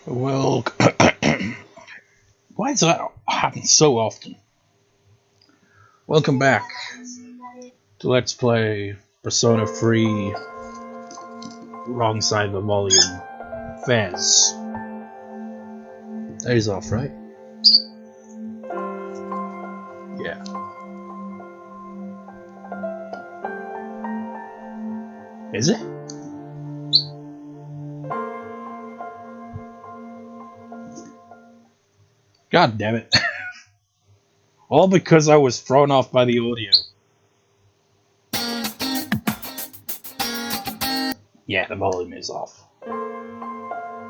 Well, why does that happen so often? Welcome back to Let's Play Persona 3 Wrong Side of the Volume FES. That is off, right? Yeah. Is it? God damn it. All because I was thrown off by the audio. Yeah, the volume is off.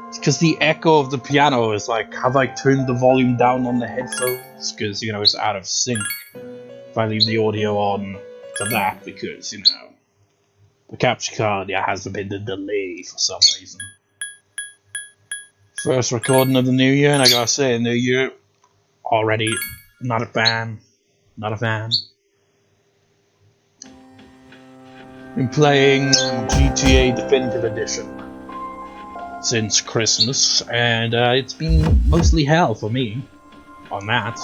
It's because the echo of the piano is like, have I turned the volume down on the headphones? Because, it's out of sync if I leave the audio on to that, because, the capture card has a bit of delay for some reason. First recording of the new year, and I gotta say, new year, already not a fan. Not a fan. Been playing GTA Definitive Edition since Christmas, and it's been mostly hell for me on that.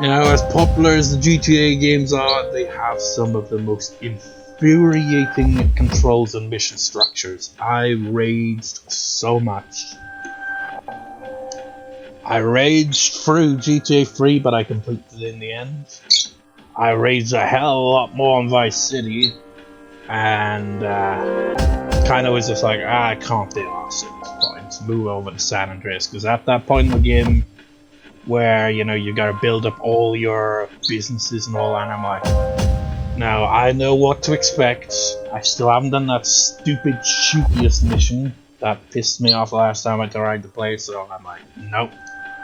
As popular as the GTA games are, they have some of the most infuriating controls and mission structures. I raged so much. I raged through GTA 3, but I completed it in the end. I raged a hell of a lot more on Vice City, and kind of was just like, I can't be arsed at this point. Move over to San Andreas, because at that point in the game, where you gotta build up all your businesses and all that, and I'm like, now I know what to expect. I still haven't done that stupid shootiest mission that pissed me off last time I tried to play, so I'm like, nope.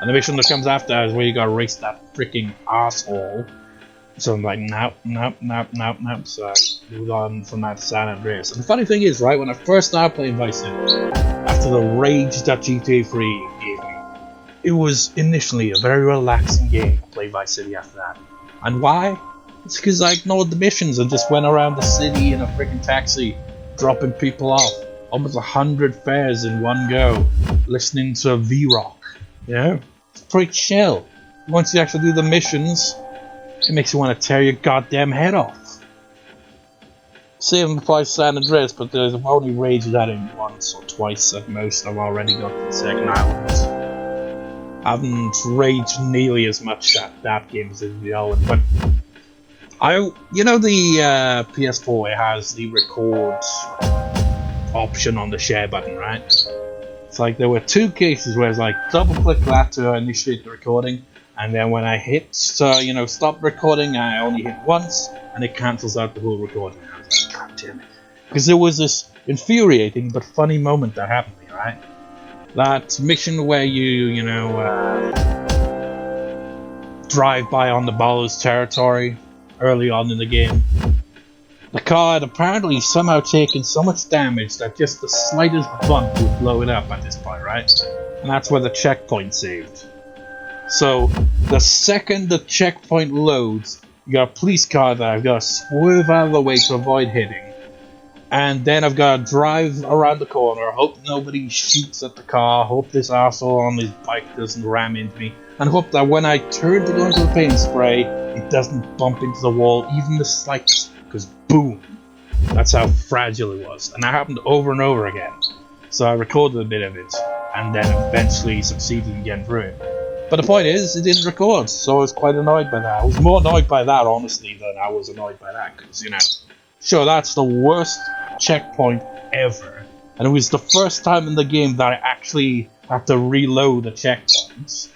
And the mission that comes after is where you gotta race that freaking asshole. So I'm like, nope. So I moved on from that to San Andreas. And the funny thing is, right, when I first started playing Vice City, after the rage that GTA 3 gave me, it was initially a very relaxing game to play Vice City after that. And why? It's because I ignored the missions and just went around the city in a freaking taxi, dropping people off. Almost 100 fares in one go, listening to V-Rock. It's pretty chill. Once you actually do the missions, it makes you want to tear your goddamn head off. Same applies to San Andreas, but I've only raged at it once or twice at most. I've already got to the second island. I haven't raged nearly as much at that game as the other one, but the PS4, it has the record option on the share button, right? It's like there were two cases where it's like double click that to initiate the recording, and then when I hit stop recording, I only hit once and it cancels out the whole recording. I was like, god damn it. Because there was this infuriating but funny moment that happened to me, right? That mission where you drive by on the Ballo's territory early on in the game. The car had apparently somehow taken so much damage that just the slightest bump would blow it up at this point, right? And that's where the checkpoint saved. So, the second the checkpoint loads, you got a police car that I've got to swerve out of the way to avoid hitting. And then I've got to drive around the corner, hope nobody shoots at the car, hope this asshole on his bike doesn't ram into me, and hope that when I turn to go into the paint spray, it doesn't bump into the wall even the slightest, because boom, that's how fragile it was. And that happened over and over again. So I recorded a bit of it, and then eventually succeeded in getting through it. But the point is, it didn't record, so I was quite annoyed by that. I was more annoyed by that, honestly, than I was annoyed by that, because, sure, that's the worst checkpoint ever, and it was the first time in the game that I actually had to reload the checkpoints,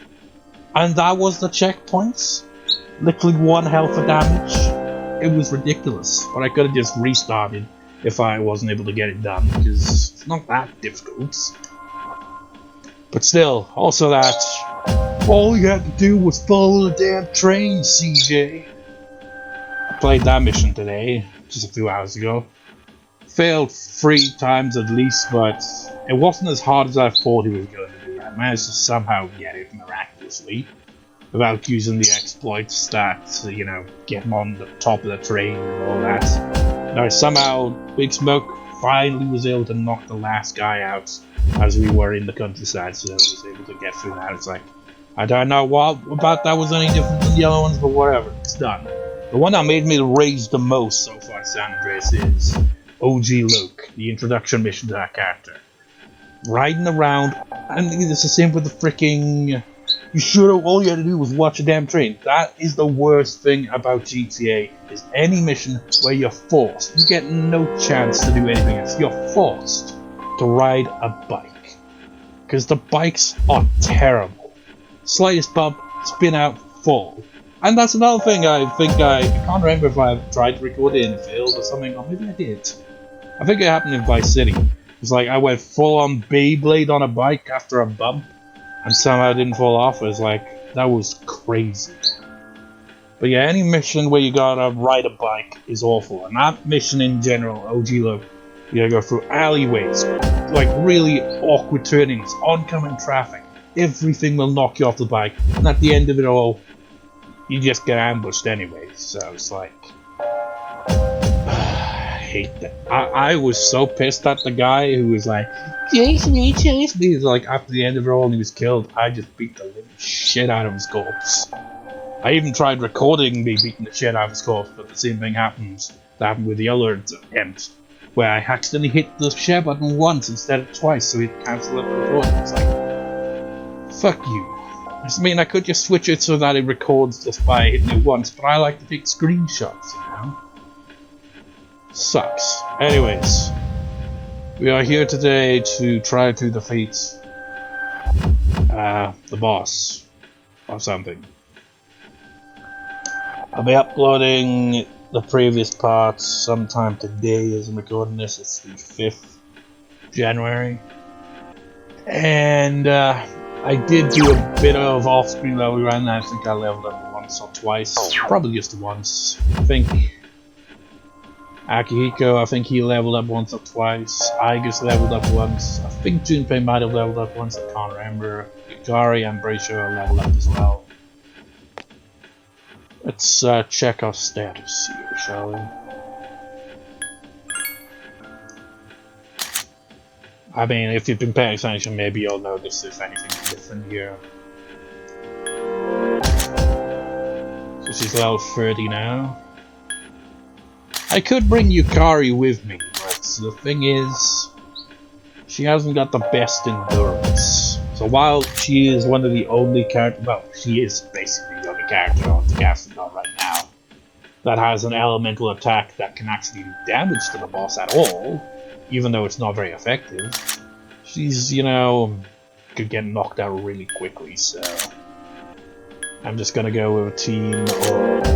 and that was the checkpoints? Literally one health of damage? It was ridiculous, but I could have just restarted if I wasn't able to get it done, because it's not that difficult. But still, also that, all you had to do was follow the damn train, CJ. I played that mission today, just a few hours ago. Failed 3 times at least, but it wasn't as hard as I thought it was going to be. I managed to somehow get it miraculously, without using the exploits that, get them on the top of the train and all that. Somehow, Big Smoke finally was able to knock the last guy out, as we were in the countryside, so I was able to get through that. It's like, I don't know what about that was any different than the other ones, but whatever, it's done. The one that made me rage the most so far in San Andreas is OG Luke, the introduction mission to that character. Riding around, and it's the same with the freaking... You should have, all you had to do was watch a damn train. That is the worst thing about GTA, is any mission where you're forced. You get no chance to do anything else. You're forced to ride a bike. Because the bikes are terrible. Slightest bump, spin out, fall. And that's another thing I can't remember if I tried to record it and failed or something, or maybe I did. I think it happened in Vice City. It's like I went full on Beyblade on a bike after a bump. And somehow didn't fall off. It was like, that was crazy. But yeah, any mission where you gotta ride a bike is awful. And that mission in general, OG Look, you gotta go through alleyways, like really awkward turnings, oncoming traffic. Everything will knock you off the bike. And at the end of it all, you just get ambushed anyway. So it's like... I hate that. I was so pissed at the guy who was like, chase me. He's like, after the end of it all and he was killed, I just beat the living shit out of his corpse. I even tried recording me beating the shit out of his corpse, but the same thing happens. That happened with the other attempt, where I accidentally hit the share button once instead of twice, so it cancelled the recording. It's like, fuck you. I mean, I could just switch it so that it records just by hitting it once, but I like to take screenshots, you know? Sucks. Anyways, we are here today to try to defeat the boss or something. I'll be uploading the previous parts sometime today as I'm recording this. It's the 5th January. And I did do a bit of off-screen level run. I think I leveled up once or twice. Probably just once. I think Akihiko, I think he leveled up once or twice. Aigis leveled up once. I think Junpei might have leveled up once, I can't remember. Ikari, I'm pretty sure leveled up as well. Let's check our status here, shall we? I mean, if you've been paying attention, maybe you'll notice if anything's different here. So she's level 30 now. I could bring Yukari with me, but the thing is, she hasn't got the best endurance. So while she is one of the only characters, well, she is basically the only character on the casting right now that has an elemental attack that can actually do damage to the boss at all, even though it's not very effective. She's, you know, could get knocked out really quickly, so I'm just gonna go with a team of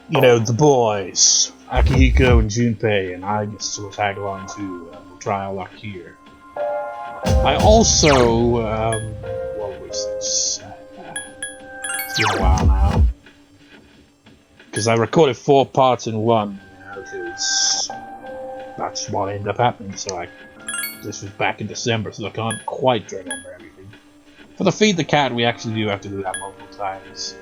you know, the boys, Akihiko and Junpei, and Aigis will tag along too. We'll try our luck here. I also, what was this? It's been a while now. Because I recorded 4 parts in one, you know, because that's what ended up happening. So this was back in December, so I can't quite remember everything. For the Feed the Cat, we actually do have to do that multiple times.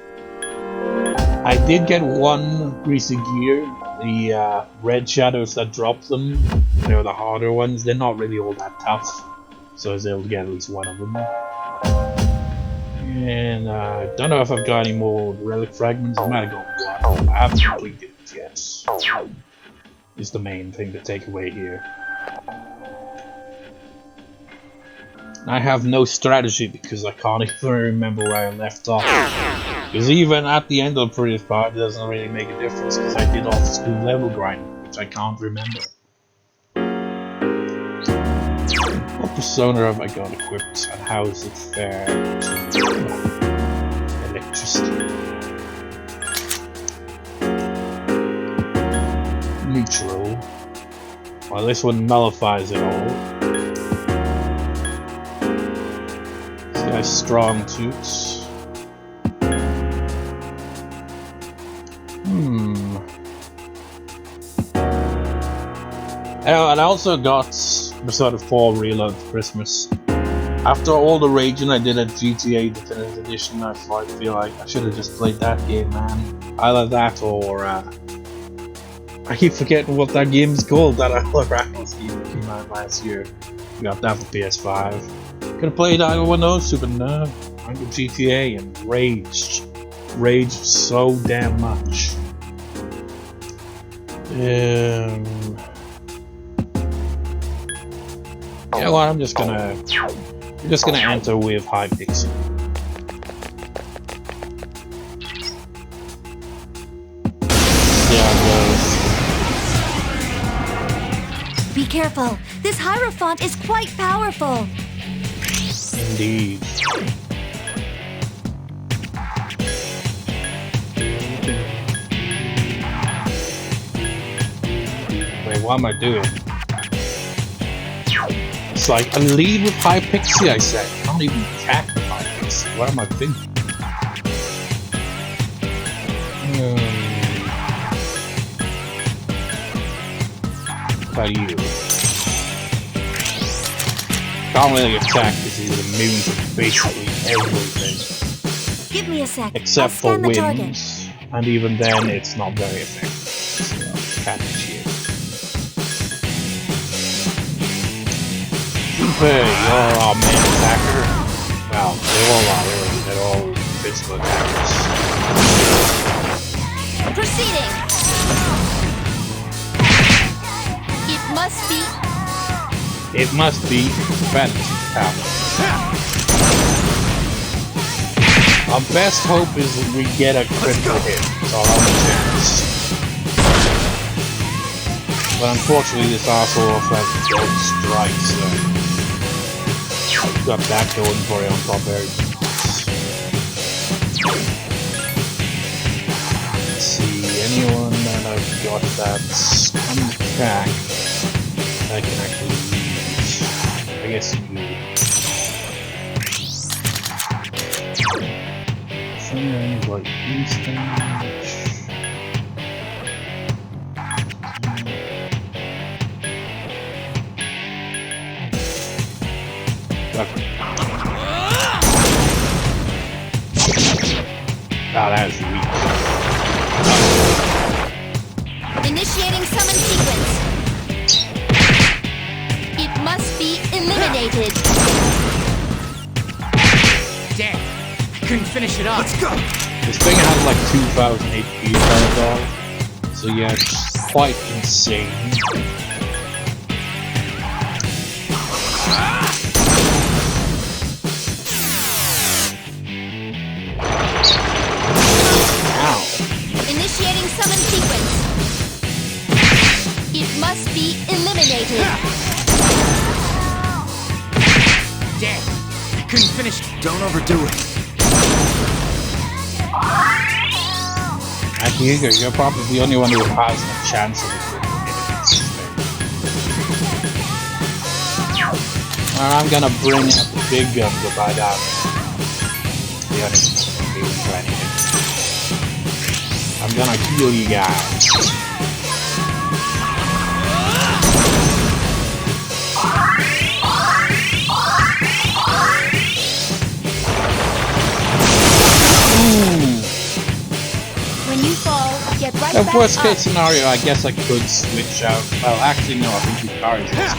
I did get one greasy gear, the red shadows that drop them, you know, the harder ones. They're not really all that tough, so I was able to get at least one of them. And I don't know if I've got any more relic fragments. I might have got one. I haven't completed it yet. Is the main thing to take away here. I have no strategy because I can't even remember where I left off. Because even at the end of the previous part, it doesn't really make a difference because I did off-screen level grind, which I can't remember. What persona have I got equipped and how is it fair to electricity? Neutral. Well, this one nullifies it all. This guy's strong toots. And I also got Persona 4 Reload for Christmas. After all the raging I did at GTA Definitive Edition, I feel like I should have just played that game, man. Either that or I keep forgetting what that game's called, that other Rattles game that came out last year. We got that for PS5. Could have played either one of those, Super Nerd, GTA, and raged. Raged so damn much. You know what, I'm just gonna enter with Hypixel. See how it goes. Be careful. This Hierophant is quite powerful. Indeed. Wait, what am I doing? It's like, I lead with Hypixel, I said. I can't even attack with Hypixel. What am I thinking? What about you? Can't really attack because he's immune to basically everything. Give me a sec. Except for the target. winds. And even then, it's not very effective. So, can't shit. Hey, you're our main attacker. Well, they all are, really. They're all physical attackers. Proceeding. It must be fantasy power. Our best hope is that we get a critical hit. It's our only chance. But unfortunately, this asshole also has gold strike, so got that going for it on top very nice. Let's see, anyone that I've got that's on attack I can actually use. I guess you. Something like instant. Oh, that is weak. Initiating summon sequence. It must be eliminated. Damn, I couldn't finish it off. Let's go. This thing has like 2,000 HP per dog, so yeah, it's quite insane. Initiating summon sequence. It must be eliminated. Damn, I couldn't finish it. Don't overdo it. Actually, you're probably the only one who has a chance of it. I'm gonna bring up the big gun to buy that. The other one. I'm gonna heal you guys. When you fall, get right The back worst up. case scenario, I guess I could switch out. Well, actually, no, I think the car is this.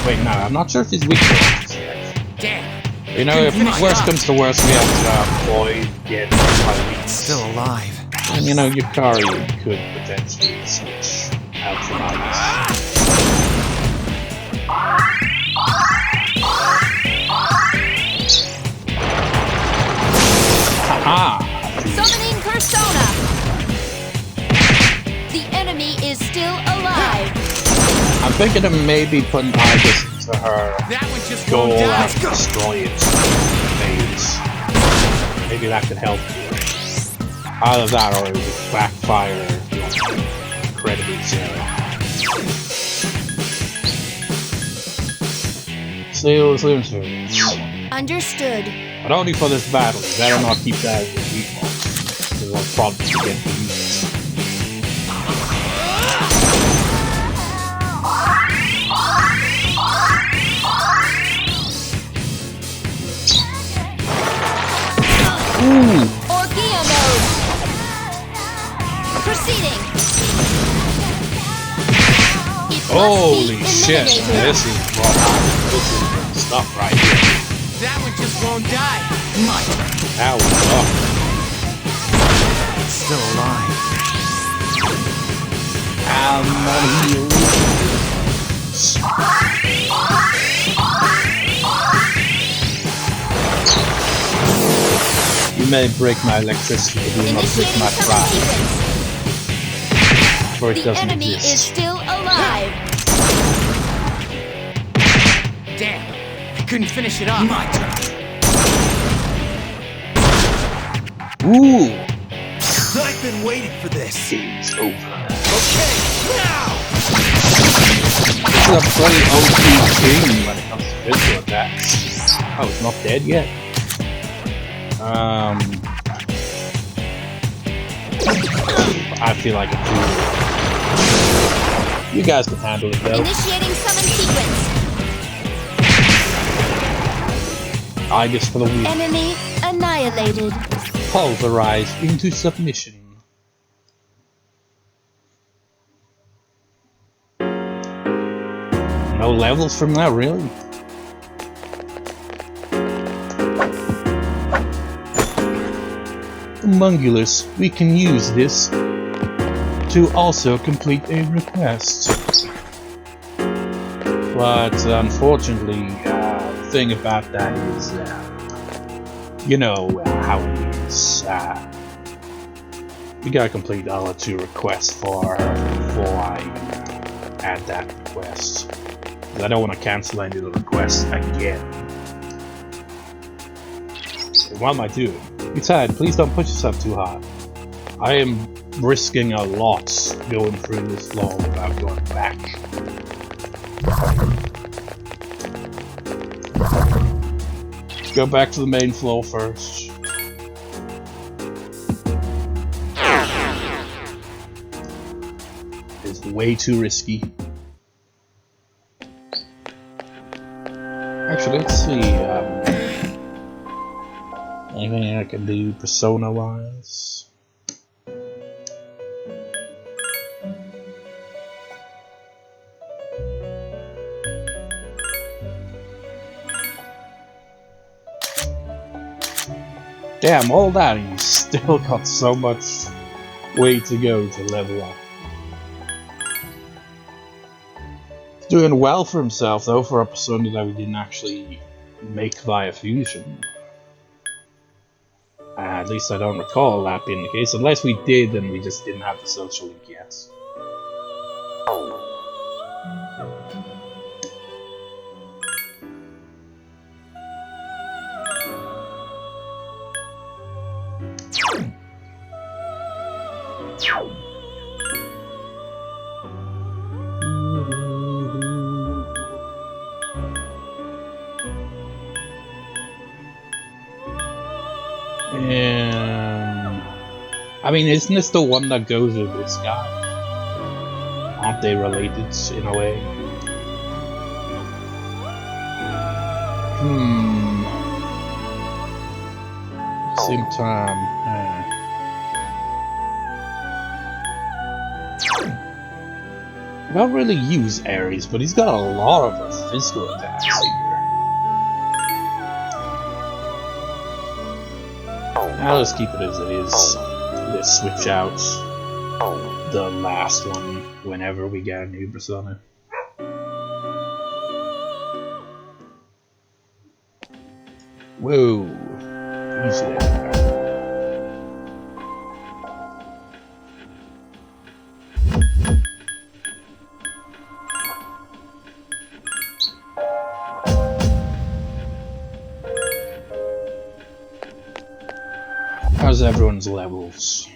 Wait, no, I'm not sure if he's weak to it. Damn. You know, if worst comes to worst, we have to avoid getting weak. Still alive. And you know, Yukari could potentially switch out from Aigis. Haha! Summoning persona. The enemy is still alive. I'm thinking of maybe putting Aigis into her That one just goal won't die. out destroy it phase. Maybe that could help you. Either that or it would backfire incredibly so. Sleep soon. Understood. But only for this battle. You better not keep that as a default. Because I'll probably get to use it. Orgia mode. Proceeding. Holy be shit! eliminated. This is good stuff right here. That one just won't die. My turn. That was tough. It's still alive. I'm not healed. You may break my electricity, but you will not break Initiating my summon pride. sequence. For it The doesn't enemy exist. is still alive. Damn. I couldn't finish it off. My turn. Ooh! I've been waiting for this. Game's over. Okay, now! This is a pretty OP team when it comes to physical attacks. Oh, it's not dead yet. I feel like a fool. You guys can handle it though. Initiating summon sequence. Aigis for the win. Enemy annihilated. Pulverized into submission. No levels from that, really? Homunculus, we can use this to also complete a request. But unfortunately, the thing about that is, you know how it is. We gotta complete all 2 requests before I add that request. 'Cause I don't want to cancel any of the requests again. What am I doing? Besides, please don't push yourself too hard. I am risking a lot going through this floor without going back. Go back to the main floor first. It's way too risky. Actually, let's see. Anything I can do persona-wise? Damn, all that, he's still got so much way to go to level up. He's doing well for himself, though, for a persona that we didn't actually make via fusion. At least I don't recall that being the case, unless we did and we just didn't have the social link yet. I mean, isn't this the one that goes with this guy? Aren't they related in a way? Same time. I don't really use Ares, but he's got a lot of physical attacks here. I'll just keep it as it is. Let's switch out the last one whenever we get a new persona. Whoa! Easy there. How's everyone's levels?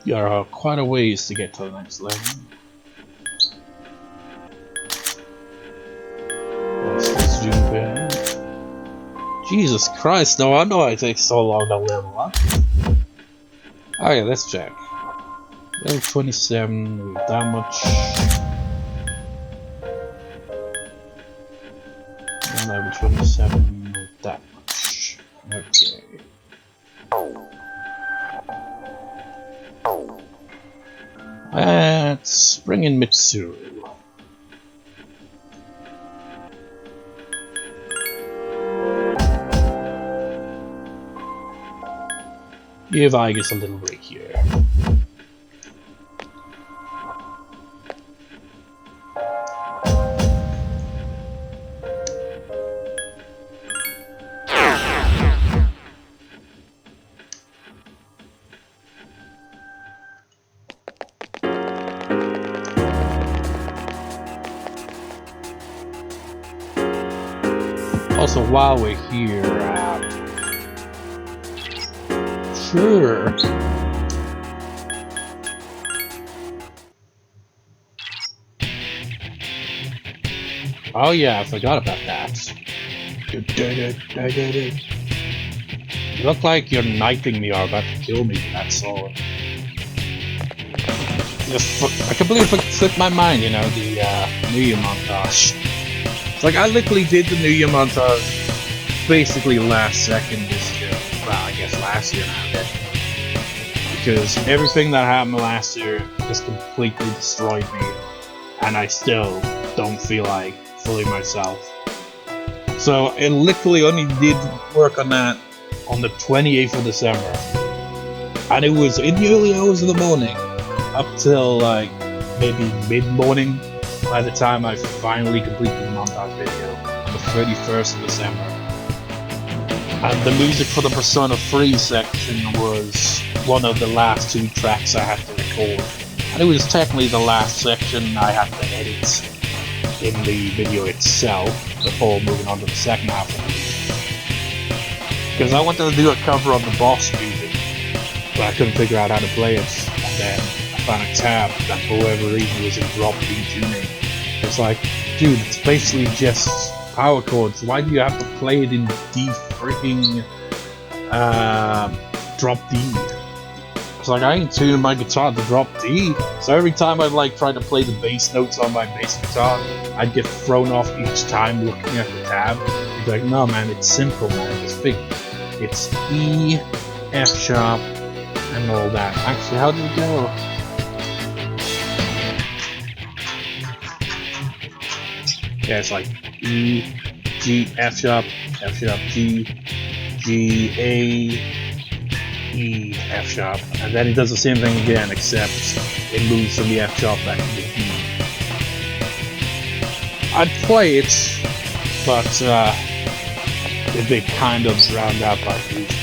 There are quite a ways to get to the next level. Let's zoom in. Jesus Christ, no wonder why it takes so long to level up. Okay, let's check. Level 27 with that much. Level 27 with that much. Okay. Let's bring in Mitsuru. Give Aigis a little break here. Also, while we're here, sure. Oh yeah, I forgot about that. You look like you're knifing me or about to kill me with that sword. I completely slipped my mind, you know, the New Year montage. It's like I literally did the New Year montage basically last second this year. Well, I guess last year now, then. Because everything that happened last year just completely destroyed me, and I still don't feel like fooling myself. So it literally only did work on that on the 28th of December, and it was in the early hours of the morning up till like maybe mid-morning by the time I finally completed the montage video on the 31st of December. And the music for the Persona 3 section was one of the last 2 tracks I had to record. And it was technically the last section I had to edit in the video itself before moving on to the second half of the video. Because I wanted to do a cover of the boss music, but I couldn't figure out how to play it. And then I found a tab that for whatever reason was in drop D tuning. It's like, dude, it's basically just power chords. Why do you have to play it in D freaking drop D? It's like I ain't tuning my guitar to drop D, so every time I'd like try to play the bass notes on my bass guitar, I'd get thrown off each time looking at the tab. It's like, no man, it's simple, man. It's E, F sharp, and all that. Actually, how did it go? Yeah, it's like E, G, F sharp, G, G, A, E, F sharp, and then it does the same thing again, except it moves from the F sharp back to the E. I'd play it, but it'd be kind of drowned out by music.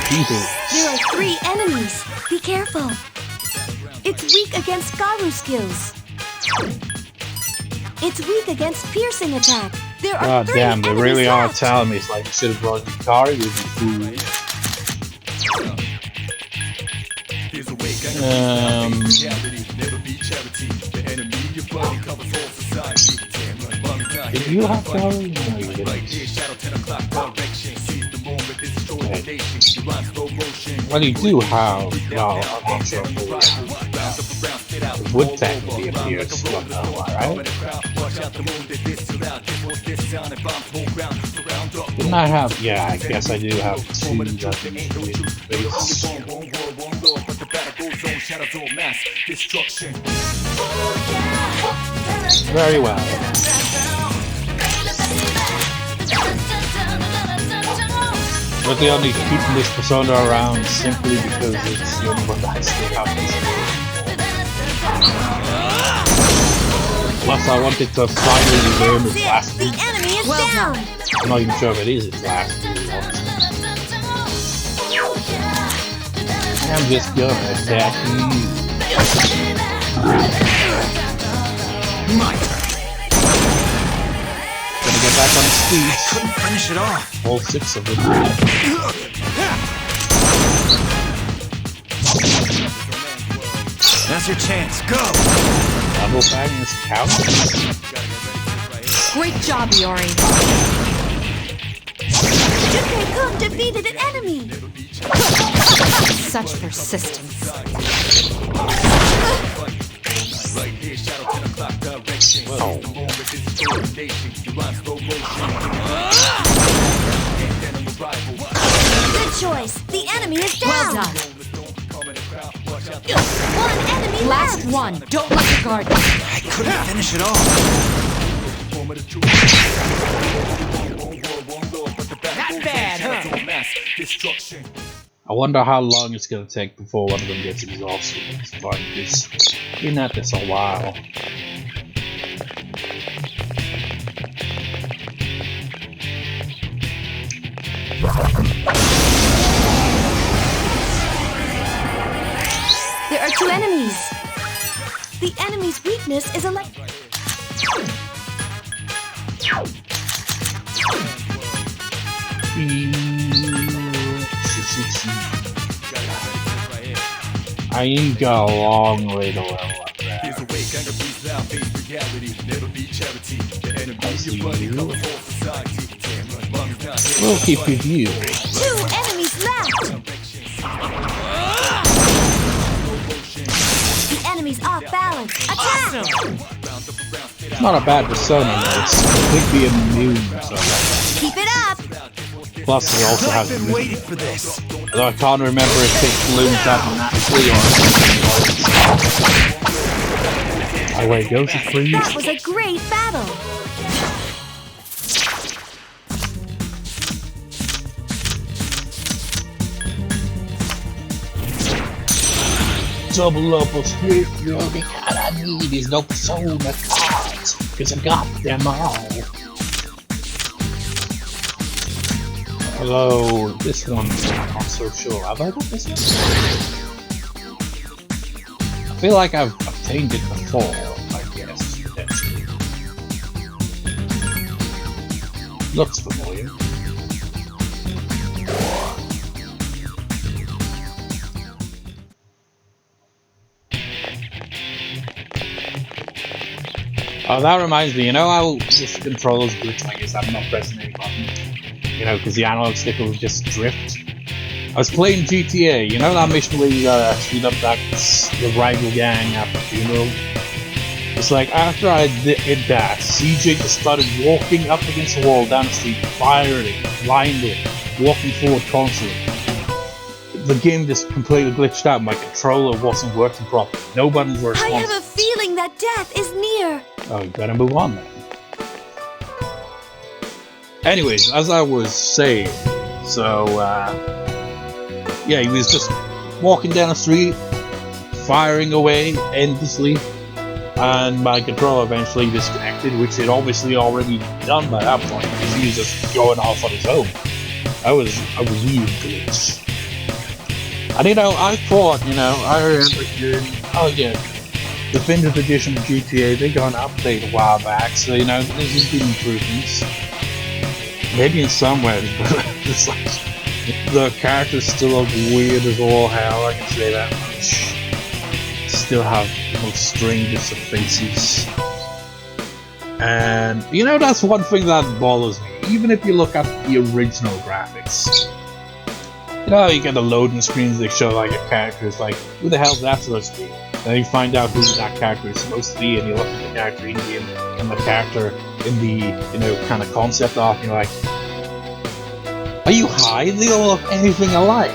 People. There are 3 enemies. Be careful. It's weak against Garu skills. It's weak against piercing attack. There are 3 damn, they enemies really are left. telling me. It's like you should have brought the car. You'd be food. Did you have car? No, you didn't. Well, you do have. Well, I'm not sure who it would technically appear to somehow, right? Didn't I have? Yeah, I guess I do have 2 that base. Very well. But they only keeping this persona around simply because it's the only one that I still have this for. Plus, I wanted to finally learn its last The move. enemy is down. I'm not even sure if it is its last move. I'm just gonna attack you. My turn. Gonna get back on its feet. Couldn't finish it off. All 6 of them. That's your chance. Go. Double bang is count. Great job, Yori. Come defeated an enemy. Such persistence. Good choice. The enemy is down. Well done. One enemy Last left. one. Don't let the guard. I couldn't finish it off. Not bad, huh? I wonder how long it's gonna take before one of them gets exhausted. It's fun, because been at this a while. There are two enemies. The enemy's weakness is electric. I ain't got a long way to level up that. We'll keep with you. Two enemies left. The enemy's off balance. Attack! It's not a bad persona, though. It's completely immune, so Keep it up. plus it also has I've been waiting for this. although I can't remember if it blooms out naturally or oh wait, goes to freeze. That was a great battle. Double up or split, you know, the all I need is no persona cards, cause I got them all. Hello, this one, I'm not so sure. Have I got this one? I feel like I've obtained it before, I guess, potentially. Looks familiar. Oh, that reminds me, you know how this controller's glitch like this? I'm not pressing any button. You know, because the analog stick will just drift. I was playing GTA, you know that mission where you speed up the rival gang after funeral? It's like, after I did that, CJ just started walking up against the wall down the street, firing, blindly, walking forward constantly. The game just completely glitched out, my controller wasn't working properly, no buttons were I responsive. have a feeling that death is near. Oh, you better move on then. Anyways, as I was saying, so, yeah, he was just walking down the street, firing away endlessly, and my controller eventually disconnected, which it obviously already done by that point, because he was just going off on his own. That was a weird glitch. And you know, I thought, you know, I remember hearing, oh yeah, Definitive Edition of GTA, they got an update a while back, so you know, there's been improvements. Maybe in some ways, but it's like, the characters still look weird as all hell, I can say that much. Still have the most strangest of faces. And, you know, that's one thing that bothers me, even if you look at the original graphics. You know how you get the loading screens, they show like a character, it's like, who the hell is that supposed to be? Then you find out who that character is supposed to be, and you look at the character in game and the character in the, you know, kind of concept art, and you're like, are you high? They all look anything alike.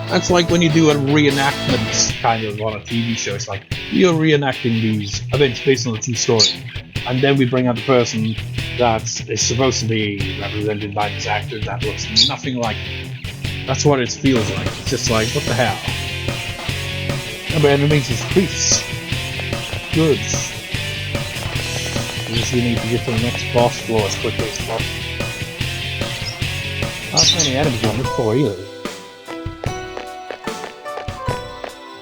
That's like when you do a reenactment kind of on a TV show. It's like, you're reenacting these events based on the true story, and then we bring out the person that is supposed to be represented by this actor that looks nothing like it. That's what it feels like. It's just like, what the hell? Number enemies is priests. Good. We just need to get to the next boss floor as quickly as possible. Not many enemies on this floor either.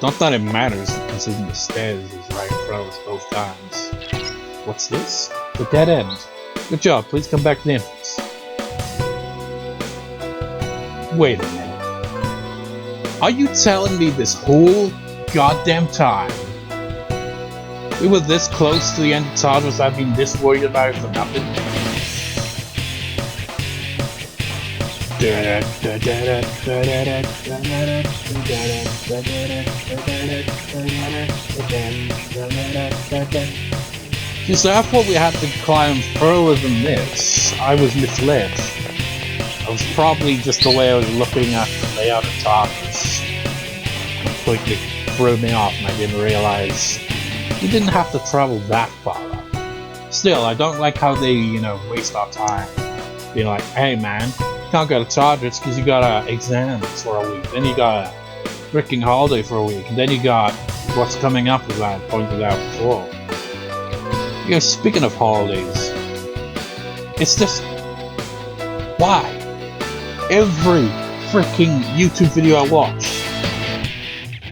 Not that it matters, considering the stairs is right in front of us both times. What's this? The dead end. Good job, please come back to the entrance. Wait a minute. Are you telling me this whole goddamn time we were this close to the end of Tartarus, I've been this worried about it for nothing? So I thought we had to climb further than this. I was misled. I was probably just the way I was looking at the layout of Tartarus. Completely threw me off and I didn't realize you didn't have to travel that far up. Still, I don't like how they, you know, waste our time. Being like, hey man, you can't go to Tartarus because you got exams for a week, then you got a freaking holiday for a week, and then you got what's coming up, as I pointed out before. You know, speaking of holidays, it's just, why? Every freaking YouTube video I watch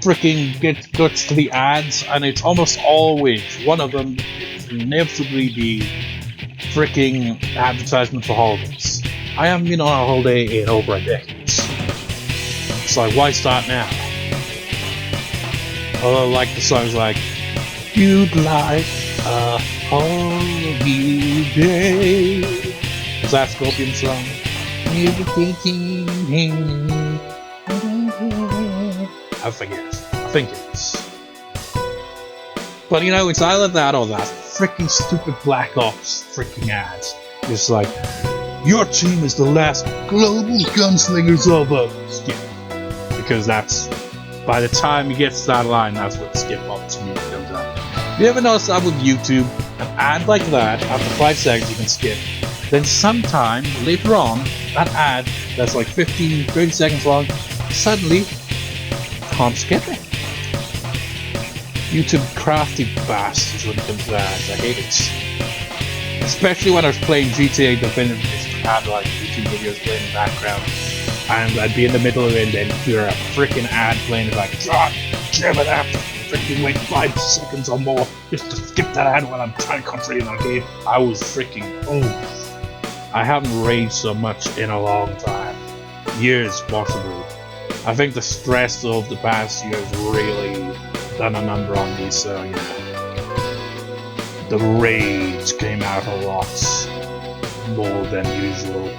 freaking gets to the ads, and it's almost always one of them is inevitably the freaking advertisement for holidays. I haven't been on a holiday in over a decade. It's like, why start now? Although, like the song's like, you'd like a holiday. Is that Scorpion song? I forget. I think it is. But you know, it's either that or that freaking stupid Black Ops freaking ads. It's like, your team is the last global gunslingers of a skip. Because that's, by the time you get to that line, that's what the skip up to me comes up. You ever notice that with YouTube? An ad like that, after 5 seconds you can skip. Then sometime later on, that ad that's like 15, 30 seconds long, suddenly can't skip it. YouTube crafty bastards when it comes to ads. I hate it. Especially when I was playing GTA Definitive Edition, I had like YouTube videos playing in the background, and I'd be in the middle of it and then hear a freaking ad playing, and like, God damn it, I have to freaking wait 5 seconds or more just to skip that ad while I'm trying to concentrate on the game. I was freaking, I haven't raged so much in a long time. Years, possibly. I think the stress of the past year has really done a number on me, so, you know. The rage came out a lot more than usual.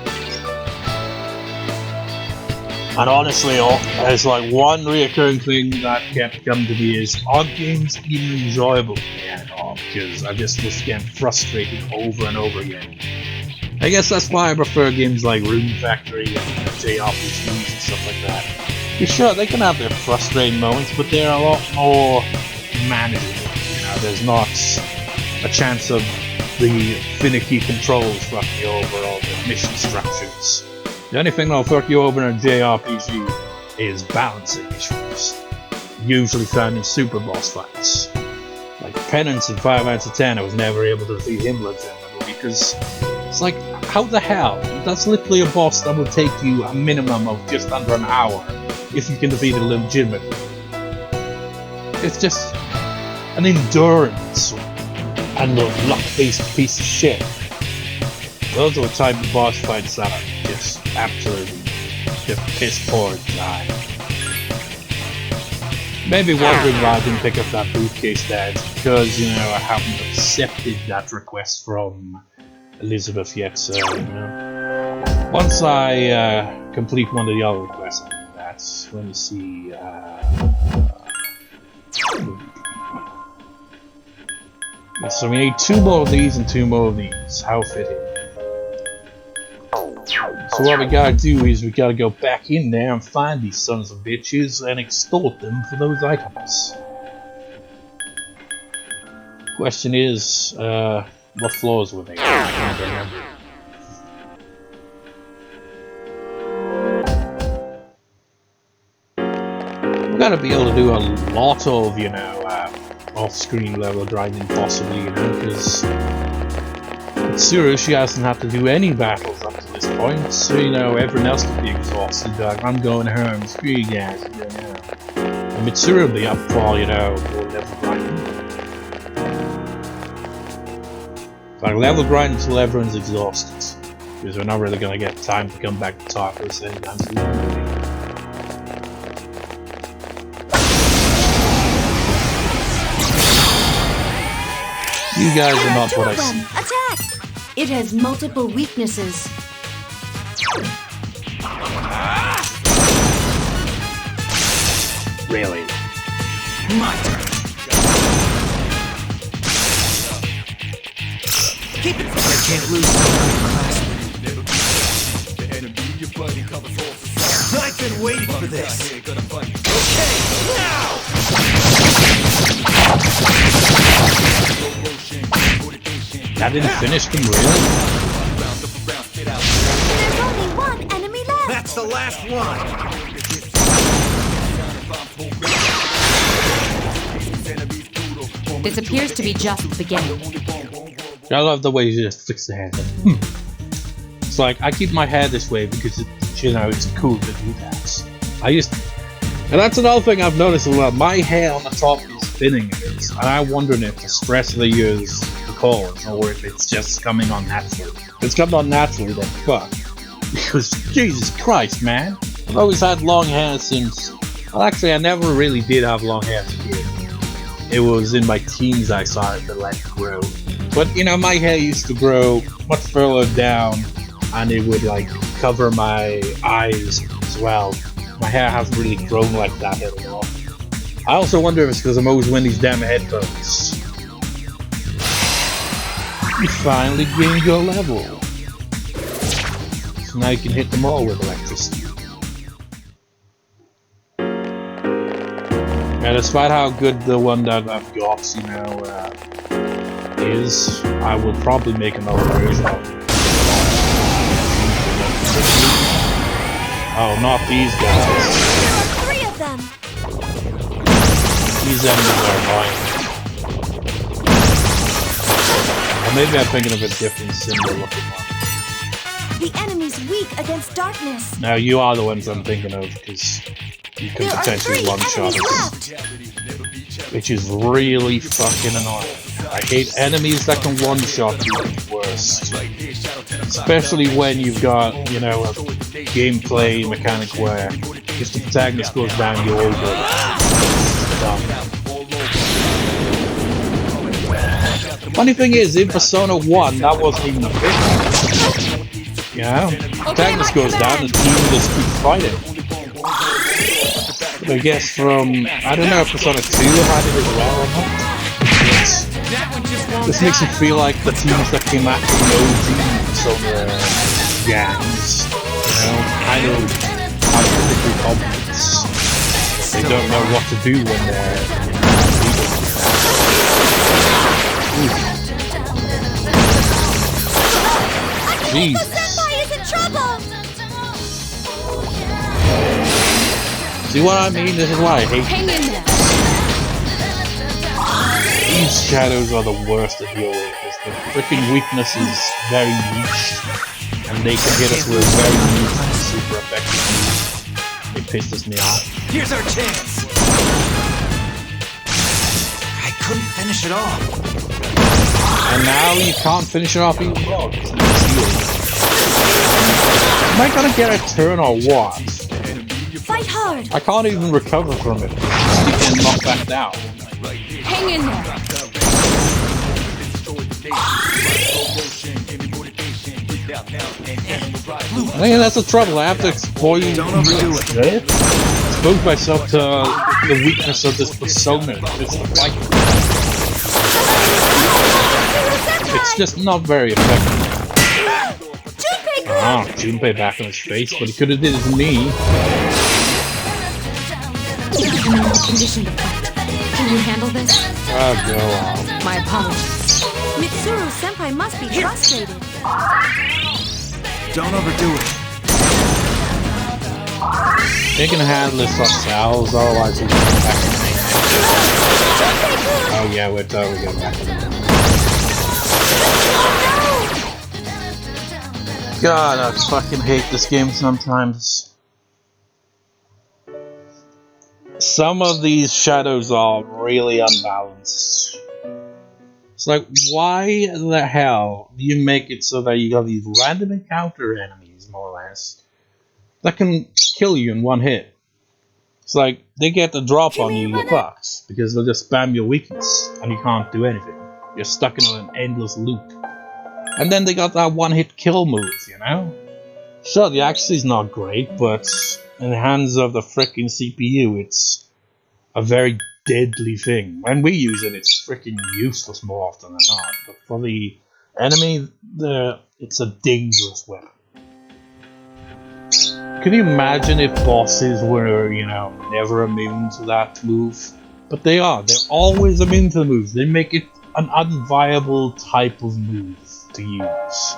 And honestly, there's like one reoccurring thing that kept coming to me is, are games even enjoyable? Yeah, no, because I just was getting frustrated over and over again. I guess that's why I prefer games like Rune Factory and JRPGs and stuff like that. You're sure, they can have their frustrating moments, but they're a lot more manageable. You know, there's not a chance of the finicky controls fucking you over or the mission structures. The only thing that'll fuck you over in a JRPG is balancing issues, usually found in super boss fights. Like Penance in 5 out of 10, I was never able to defeat him legitimately because it's like, how the hell? That's literally a boss that will take you a minimum of just under an hour if you can defeat it legitimately. It's just an endurance and a luck-based piece of shit. Those are the type of boss fights that are just absolutely just piss poor and die. Maybe wondering why I didn't pick up that briefcase there, it's because, you know, I haven't accepted that request from Elizabeth yet, so, you know. Once I complete one of the other requests, I'll do that. Let me see, so we need 2 more of these and 2 more of these. How fitting. So what we gotta do is we gotta go back in there and find these sons of bitches and extort them for those items. Question is, what floors were they? I can't remember. We're gonna be able to do a lot of, you know, off-screen level grinding possibly, you know, because Tsuru, she hasn't had to do any battles up to this point, so, you know, everyone else could be exhausted, like, I'm going home, screw you guys, you know. And Mitsuru will be up for, you know, more level grinding. Like, level grind until everyone's exhausted, because we're not really gonna get time to come back to Tartarus anytime soon. You guys are not what I see. Attack! It has multiple weaknesses. Really? My turn. Keep it. I can't lose. I've been waiting for this. Okay, now! That didn't finish them, really? There's only one enemy left. That's the last one. This appears to be just the beginning. I love the way you just fix the hair. It's like, I keep my hair this way because, you know, it's cool to do that. And that's another thing I've noticed as well. My hair on the top is thinning a bit, and I'm wondering if the stress of the years the cause, or if it's just coming on naturally. If it's coming on naturally, then fuck. Because, Jesus Christ, man. I've always had long hair since... Well, actually, I never really did have long hair as a kid. It was in my teens I started to let it grow. But, you know, my hair used to grow much further down, and it would, like, cover my eyes as well. My hair hasn't really grown like that anymore. I also wonder if it's because I'm always wearing these damn headphones. You finally gained your level. So now you can hit them all with electricity. Yeah, despite how good the one that I've got, you know, is, I will probably make another version of it. Oh, not these guys. There are 3 of them. These enemies are annoying. Or maybe I'm thinking of a different symbol looking one. The enemy's weak against darkness. Now you are the ones I'm thinking of, because you can There are potentially 3 one-shot enemies it. left. Which is really fucking annoying. I hate enemies that can one-shot you at worst. Especially when you've got, you know, a gameplay mechanic where if the protagonist goes down, you're over. Funny thing is, in Persona 1, that wasn't even a thing. You know? Protagonist goes down, the team just keeps fighting. I guess from, I don't know if Persona 2 had it as well or not. This makes it feel like the teams that came after the OG Persona gangs, you know, kind of have typical conflicts. They don't know what to do when they're Jesus. Senpai is in trouble. See what I mean? This is why I hate Hang in there. these shadows are the worst to deal with. The freaking weakness is very niche, and they can hit us with very niche and super effective moves. It pisses me off. Here's our chance. I couldn't finish it off. And now you can't finish it off even more. Am I gonna get a turn or what? Fight hard. I can't even recover from it. You can knock back down. Hang in there. I think that's the trouble. I have to explore you. Don't overdo it. Expose myself to the weakness of this persona. It's just not very effective. Ah, Junpei back on his face, but he could have did it to me. I'm in no condition to fight. Can you handle this? Oh, go on. My apologies. Mitsuru Senpai must be frustrated. Don't overdo it. They can handle this ourselves, otherwise we'll get back in the main. Oh yeah, we're totally getting back in the main. God, I fucking hate this game sometimes. Some of these shadows are really unbalanced. It's like, why the hell do you make it so that you got these random encounter enemies, more or less, that can kill you in one hit? It's like, they get the drop on you, you're fucked, because they'll just spam your weakness, and you can't do anything. You're stuck in an endless loop. And then they got that one-hit kill move, you know? Sure, the accuracy is not great, but in the hands of the frickin' CPU, it's a very deadly thing. When we use it, it's freaking useless more often than not. But for the enemy, it's a dangerous weapon. Can you imagine if bosses were, you know, never immune to that move? But they are. They're always immune to the move. They make it an unviable type of move to use.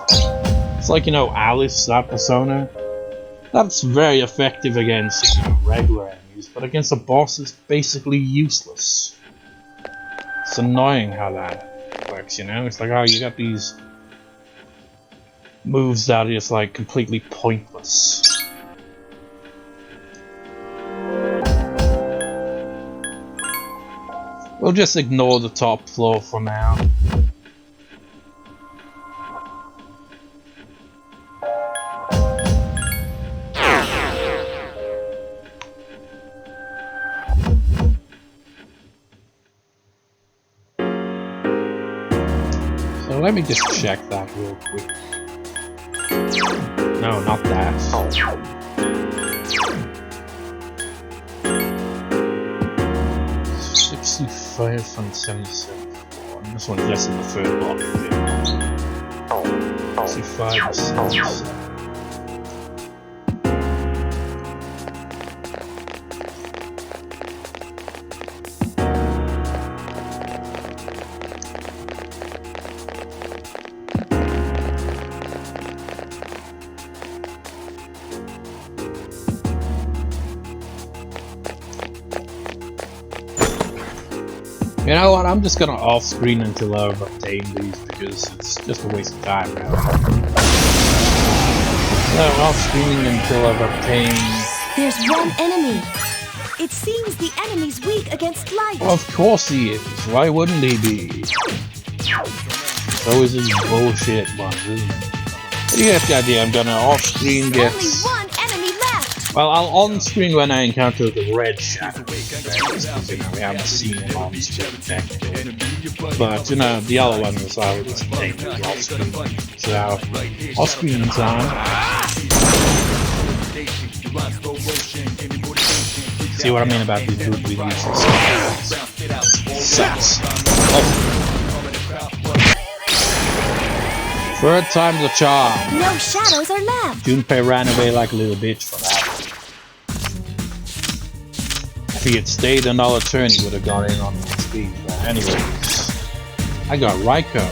It's like, you know, Alice, that persona. That's very effective against, you know, regular enemies, but against a boss it's basically useless. It's annoying how that works, you know? It's like, oh, you got these moves that are just like completely pointless. We'll just ignore the top floor for now. So let me just check that real quick. No, not that. 65 and 77. And this one's less than the third block. 65 and 77. You know what, I'm just gonna off-screen until I've obtained these because it's just a waste of time now. So, off-screening until I've obtained... There's one enemy. It seems the enemy's weak against light. Well, of course he is. Why wouldn't he be? So is this bullshit one, isn't it? You get the idea, I'm gonna off-screen get... Only one enemy left. Well, I'll on-screen when I encounter the red shadow. Because, you know, we haven't seen him on screen technically. But, you know, the other one was already contained off-screen. So, off-screen time. See what I mean about these good reviews? Sucks. Oh. Third time's a charm. No shadows are left. Junpei ran away like a little bitch for that. If he had stayed another turn, he would have gone in on speed. But anyways, I got Raikou.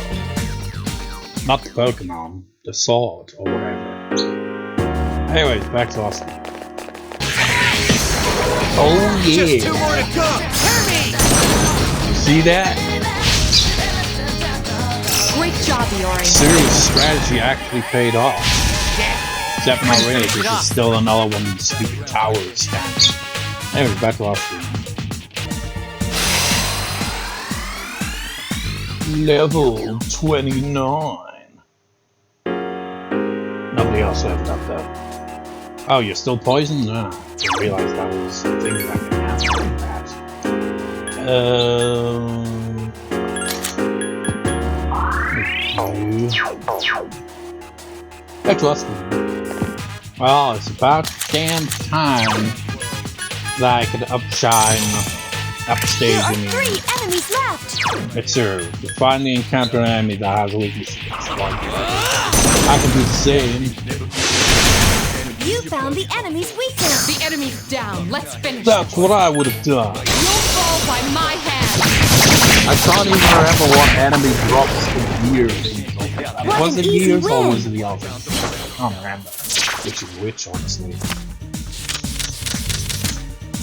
Not the Pokemon, the sword or whatever. Anyways, back to Austin. Oh yeah! Just 2 more to come. You see that? Great job, Iori. Serious strategy actually paid off. Except not really, because there's still another one of these stupid towers standing. Anyways, back to Austin. Level 29. Nobody else left up though. Oh, you're still poisoned? Ah, I didn't realize that was a thing that can happen like that. Back to Austin. Well, it's about damn time that I could upstage There are me. 3 enemies left. Yes, sir. To finally encounter an enemy that has a weakness against one. I can do the same. You found the enemy's weakness. The enemy's down. Let's finish. That's what I would have done. You'll fall by my hand. I can't even remember what enemy drops the gears. What Was an it easy gears or win. was it the other? I can't remember. Which is which, honestly.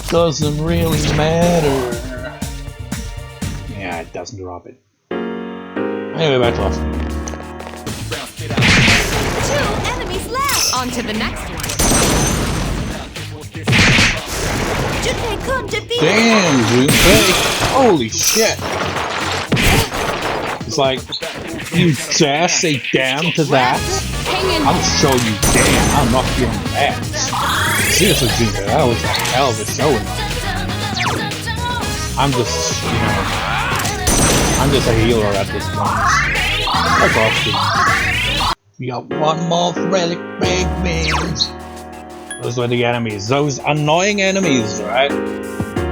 Doesn't really matter. Yeah, it doesn't drop it. Anyway, back to Austin. 2 enemies left. On to the next one. Junpei-kun defeated. Damn, Junpei! Holy shit! It's like, you dare say damn to that? Hang in. I'll show you damn, I'll knock you on the ass. Seriously, Junpei, that was a hell of a showing. I'm just, you know, I'm just a healer at this point. That's awesome. We got one more relic fragment. Those are the enemies. Those annoying enemies, right?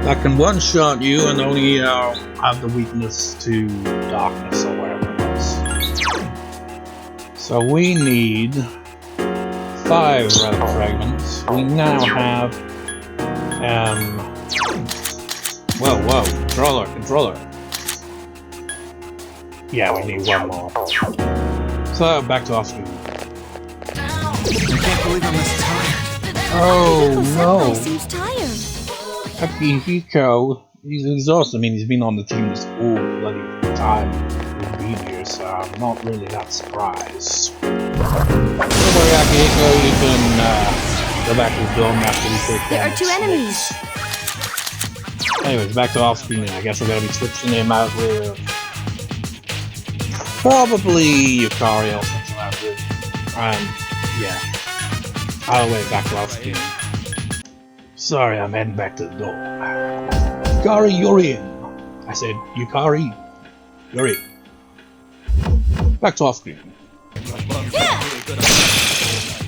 That can one-shot you and only have the weakness to darkness or whatever it was. So we need 5 5 relic fragments. We now have whoa, controller. Yeah, we need one more. So back to off screen. I can't believe I'm this tired. Oh Senpai no! seems tired. Happy Hiko, he's exhausted. I mean, he's been on the team this whole bloody time we've been here, so I'm not really that surprised. Don't worry, Happy Hiko, you can go back to the dorm after we take There down are 2 the enemies. snakes. Anyways, back to off screen. I guess we're gonna be switching him out with probably Yukari or something out with. And yeah. I'll wait back to off screen. Sorry, I'm heading back to the door. Yukari, you're in. I said, Yukari, you're in. Back to off screen.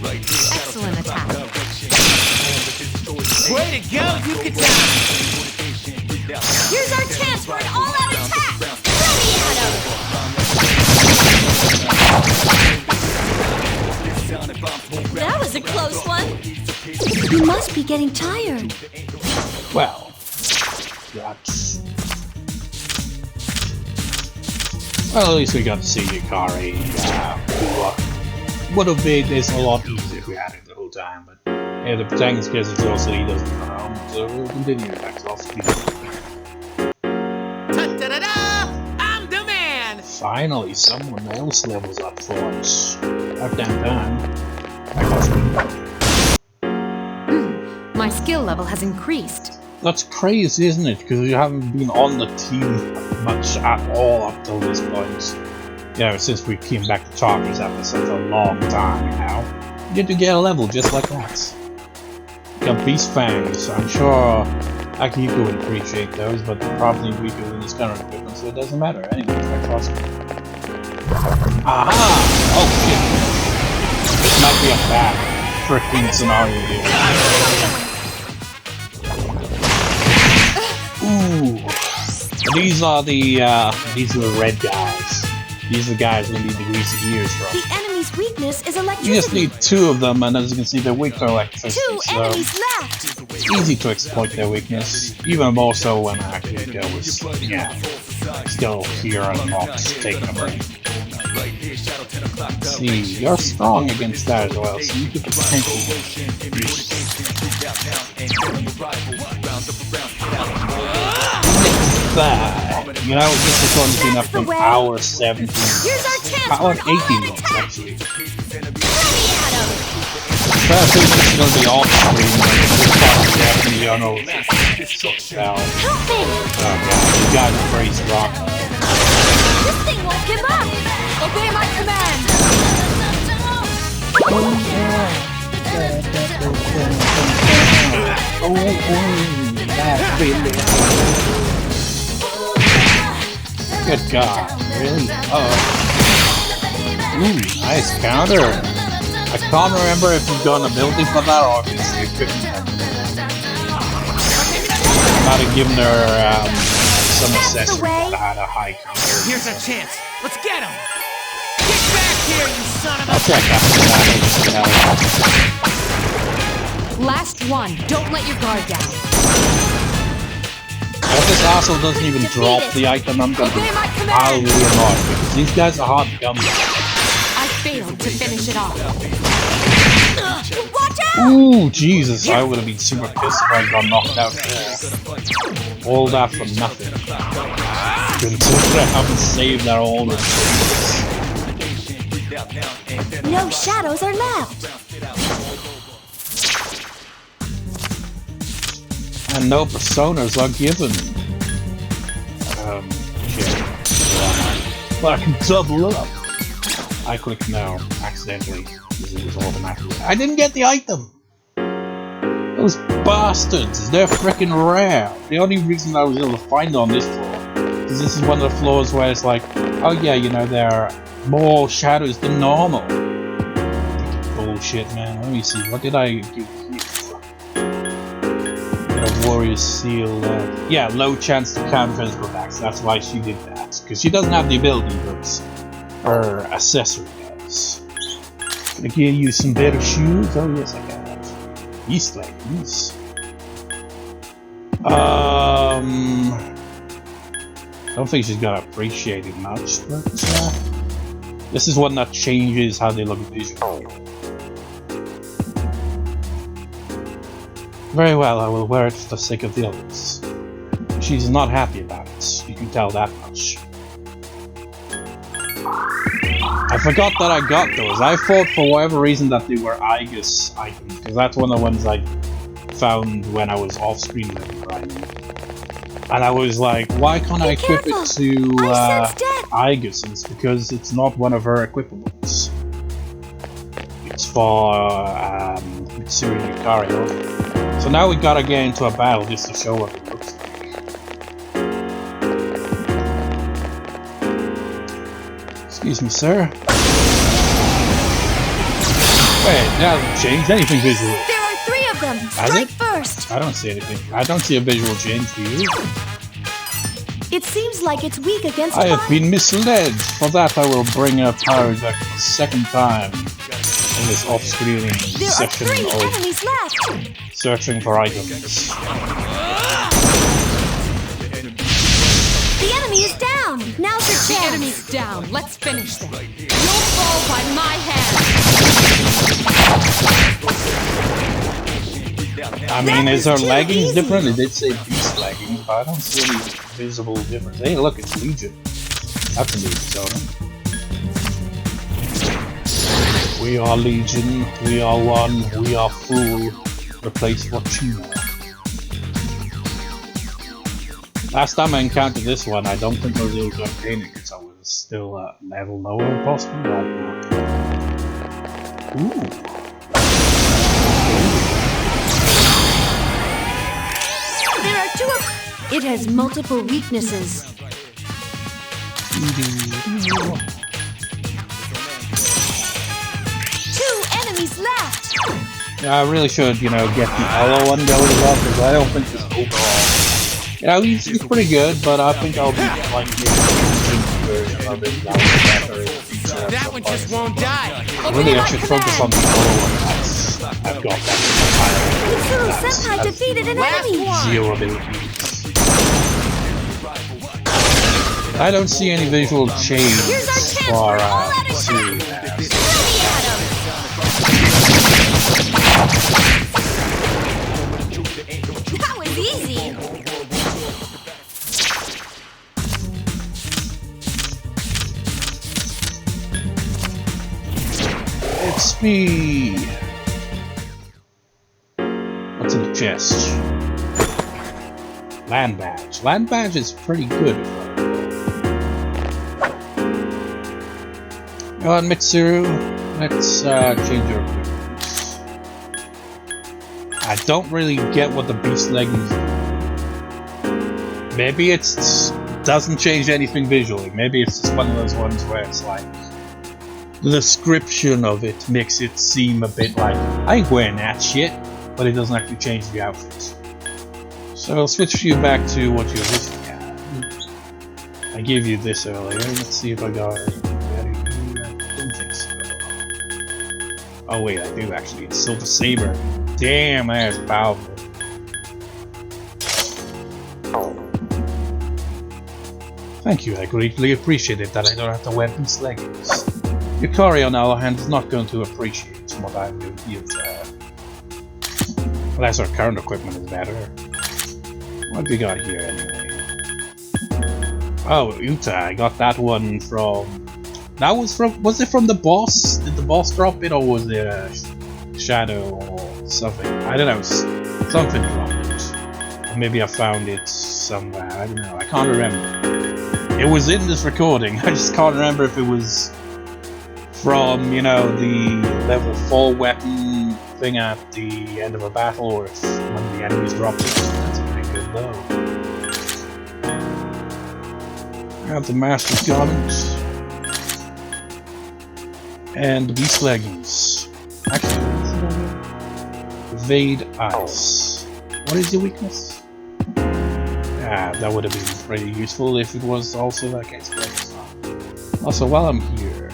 Excellent attack. Way to go, Yucatan! Here's our chance for an all-out attack! Ready, Adam! That was a close one. You must be getting tired. Well, that's... Well, at least we got to see Yukari, who would have made this a lot easier if we had it the whole time, but yeah, the protagonist gets exhausted, he doesn't come home, so we'll continue back to off screen. Ta-da-da-da! I'm the man! Finally, someone else levels up for us. About damn time. Back off screen. My skill level has increased. That's crazy, isn't it? Because you haven't been on the team much at all up till this point. You know, since we came back to Tartarus after such a long time, you know. You get to get a level just like that. You got Beast Fangs. I'm sure Akihiko would appreciate those, but probably weaker than his current equipment, so it doesn't matter. Anyway, back to awesome. Aha! Oh shit! This might be a bad freaking scenario here. Ooh, these are the red guys. These are the guys we need the greasy ears from. The enemy's weakness is You electricity. just need 2 of them, and as you can see, they're weak to electricity. 2 So enemies left. it's easy to exploit their weakness. Even more so when Akihiko was, still here and not taking a break. Let's see, you're strong against that as well, so you could potentially that. You know, this is going to be enough from hour 17. Here's our chance Hour for an 18 all-out looks attack. actually. Ready, Adam! So I think this is going to be off screen, but this part is definitely on over. So, Help me! oh god, you guys are pretty strong. This thing won't give up! Obey my command! Good god, really? Ooh, nice counter. I can't remember if you've got an ability for that or if it's the equipment. Might have given her some accessory that had a high counter. Here's our chance. Let's get him! Get back here, you son of a... I'll check after that. Last one. Don't let your guard down. If this asshole doesn't even drop the item, I'm gonna be highly annoyed because these guys are hard to come by. I failed to finish it off. Watch out! Ooh, Jesus, I would have been super pissed if I got knocked out there. All that for nothing. Consider I haven't saved that all the No shadows are left. and no personas are given. Shit. But I can double up. I clicked no, accidentally. This is automatically. I didn't get the item! Those bastards, they're freaking rare. The only reason I was able to find it on this floor is this is one of the floors where it's like, oh yeah, you know, there are more shadows than normal. Bullshit, man. Let me see, what did I give you? A warrior seal, yeah, low chance to counter physical attacks. That's why she did that. Because she doesn't have the ability, but her accessory does. Gonna give you some better shoes. Oh yes, I got yeast leggings. Don't think she's gonna appreciate it much, but this is one that changes how they look visually. Very well, I will wear it for the sake of the others. She's not happy about it, you can tell that much. I forgot that I got those. I thought for whatever reason that they were Aigis items, because that's one of the ones I found when I was off screen grinding. And I was like, why can't I equip it to Aigis? And it's because it's not one of her equipables. It's for Mitsuru Yukari only. So now we gotta get into a battle just to show what it looks like. Excuse me, sir. Wait, that hasn't changed anything visually. There are 3 of them. Strike first. I don't see anything. I don't see a visual change for you. It seems like it's weak against I fire. have been misled. For that, I will bring up power deck for the second time in this off-screen section There are 3 of enemies left. searching for items. The enemy is down. Now's your The chance. enemy's down. Let's finish them. You'll fall by my hand. I mean, That is her was too leggings easy. different? It did say beast leggings, but I don't see any visible difference. Hey, look, it's Legion. That's a new zone. We are Legion, we are one, we are full. Replace what you know. Last time I encountered this one, I don't think I was able to obtain it because I was still a level lower, possibly. I don't know. Ooh. There are 2 of... It has multiple weaknesses. 2 enemies left. Yeah, I really should, you know, get the Elo one going as well, because I don't think this overall... You know, he's pretty good, but I think I'll be like the version of it. That one just won't die. Really, I should focus on the Elo one. I've got that Mitsuru Senpai defeated an enemy. zero abilities. I don't see any visual change Here's our chance. for We're all out of Mitsuru. time. Throw me at him. That was easy. It's me! What's in the chest? Land badge. Land badge is pretty good. Go on, Mitsuru. Let's change your equipment. I don't really get what the beast leggings do. Maybe it doesn't change anything visually. Maybe it's just one of those ones where it's like the description of it makes it seem a bit like I ain't wearing that shit, but it doesn't actually change the outfit. So I'll switch you back to what you originally had. I gave you this earlier. Let's see if I got it. I don't think so. Oh wait, I do actually. It's Silver Saber. Damn, that is powerful. Thank you, I greatly appreciate it that I don't have to wear these leggings. Yukari, on the other hand, is not going to appreciate what I'm doing here. Unless our current equipment is better. What we got here anyway? Oh, Uta, I got that one from... That was from... Was it from the boss? Did the boss drop it, or was it a shadow or something? I don't know. Something dropped it. Or maybe I found it somewhere. I don't know. I can't remember. It was in this recording. I just can't remember if it was from, you know, the level 4 weapon thing at the end of a battle, or if one of the enemies dropped it. That's pretty good though. I have the Master Guns and the Beast Leggings. Actually, Evade Ice. What is your weakness? Ah, that would have been pretty useful if it was also that case, but it's not. Also, while I'm here,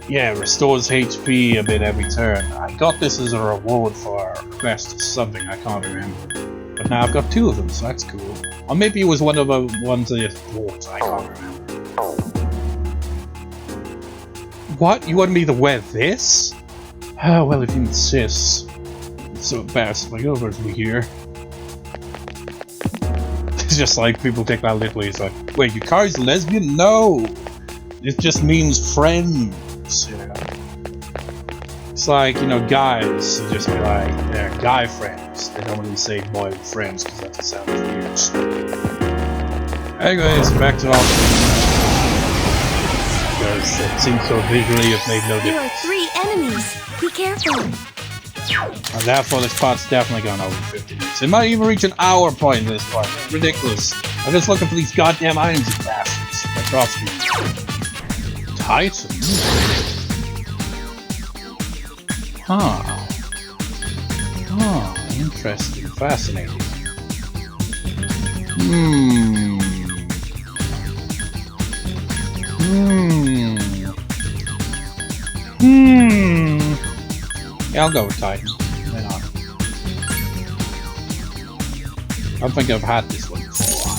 Yeah, restores HP a bit every turn. I got this as a reward for quest or something, I can't remember. But now I've got 2 of them, so that's cool. Or maybe it was one of the ones I just bought, I can't remember. What? You want me to wear this? Oh, well, if you insist. It's so embarrassing, my over to be here. It's just like, people take that literally, it's like, wait, your car's lesbian? No! It just means friends, you know? It's like, you know, guys just be like, they're guy friends. They don't really say boy friends, because that just sounds weird. Anyways, back to our because it seems so visually it made no There are difference. 3 enemies. Be careful. And therefore this part's definitely gone over 50 minutes. It might even reach an hour point in this part. Ridiculous. I'm just looking for these goddamn items, you bastards. Like off screen. Titan? Huh. Oh, interesting. Fascinating. Yeah, I'll go with Titan. Why not? I don't think I've had this one before.